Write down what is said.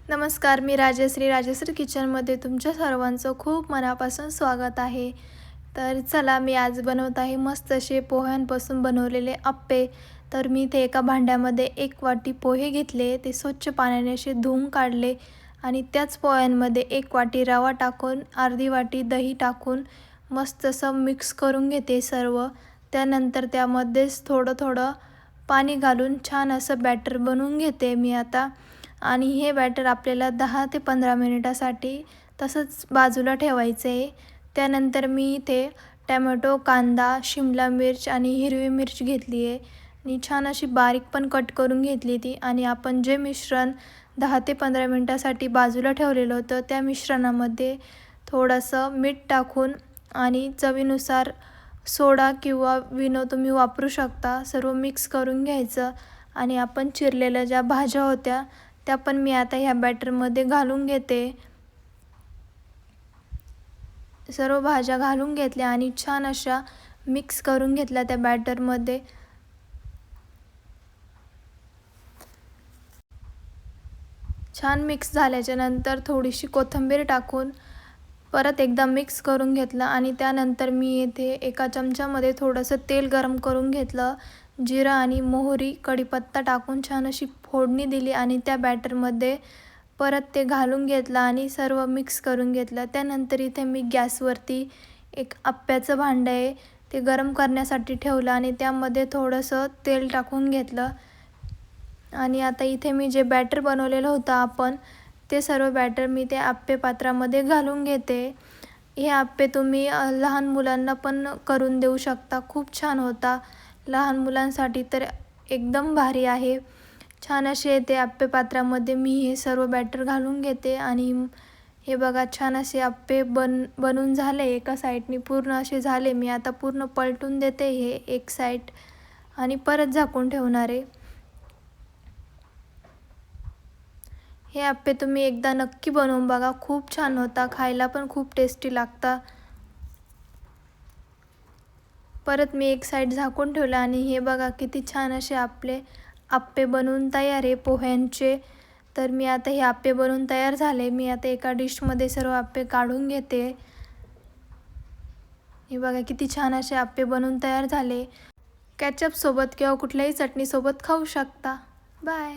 नमस्कार, मी राजश्री किचनमध्ये तुमच्या सर्वांचं खूप मनापासून स्वागत आहे। तर चला, मी आज बनवत आहे मस्त असे पोह्यांपासून बनवलेले अप्पे। तर मी ते एका भांड्यामध्ये 1 वाटी पोहे घेतले, ते स्वच्छ पाण्याने असे धुवून काढले आणि त्याच पोह्यांमध्ये 1 वाटी रवा टाकून अर्धी वाटी दही टाकून मस्त असं मिक्स करून घेते सर्व। त्यानंतर त्यामध्येच थोडं पाणी घालून छान असं बॅटर बनवून घेते मी आता। आणि हे बॅटर आपल्याला 10 ते 15 मिनिटासाठी तसंच बाजूला ठेवायचं आहे। त्यानंतर मी इथे टोमॅटो, कांदा, शिमला मिर्च आणि हिरवी मिर्च घेतली आहे आणि छान अशी बारीक पण कट करून घेतली ती। आणि आपण जे मिश्रण 10 ते 15 मिनिटासाठी बाजूला ठेवलेलं होतं त्या मिश्रणामध्ये थोडंसं मीठ टाकून आणि चवीनुसार सोडा किंवा विनो तुम्ही वापरू शकता, सर्व मिक्स करून घ्यायचं। आणि आपण चिरलेल्या ज्या भाज्या होत्या त्या पण मी आता ह्या बॅटरमध्ये घालून घेते। सर्व भाज्या घालून घेतल्या आणि छान अशा मिक्स करून घेतल्या त्या बॅटरमध्ये। छान मिक्स झाल्याच्या नंतर थोडीशी कोथिंबीर टाकून परत एकदा मिक्स करून घेतलं आणि त्यानंतर मी येथे एका चमच्यामध्ये थोडंसं तेल गरम करून घेतलं। जिरा आणि मोहरी, कढीपत्ता टाकून छान अशी फोडणी दिली आणि त्या बॅटरमध्ये परत ते घालून घेतलं आणि सर्व मिक्स करून घेतलं। त्यानंतर इथे मी गॅसवरती एक अप्प्याचं भांडं आहे ते गरम करण्यासाठी ठेवलं आणि त्यामध्ये थोडंसं तेल टाकून घेतलं। आणि आता इथे मी जे बॅटर बनवलेलं होतं आपण ते सर्व बॅटर मी त्या अप्पे पात्रामध्ये घालून घेते। हे अप्पे तुम्ही लहान मुलांना पण करून देऊ शकता, खूप छान होता। लहान मुलांसाठी तर एकदम भारी आहे। छान असे ते अप्पे पात्रामध्ये मी हे सर्व बॅटर घालून घेते आणि हे बघा छान असे अप्पे बनून झाले। एका साईडनी पूर्ण असे झाले। मी आता पूर्ण पलटून देते हे एक साईड आणि परत झाकून ठेवणार आहे। हे अप्पे तुम्ही एकदा नक्की बनवून बघा, खूप छान होता, खायला पण खूप टेस्टी लागता। परत मी एक साईड झाकून ठेवलं आणि हे बघा किती छान असे आपले अप्पे बनवून तयार आहे पोह्यांचे। तर मी आता हे अप्पे बनवून तयार झाले। मी आता एका डिशमध्ये सर्व अप्पे काढून घेते। हे बघा किती छान असे अप्पे बनवून तयार झाले। केचप सोबत किंवा कुठल्याही चटणी सोबत खाऊ शकता। बाय।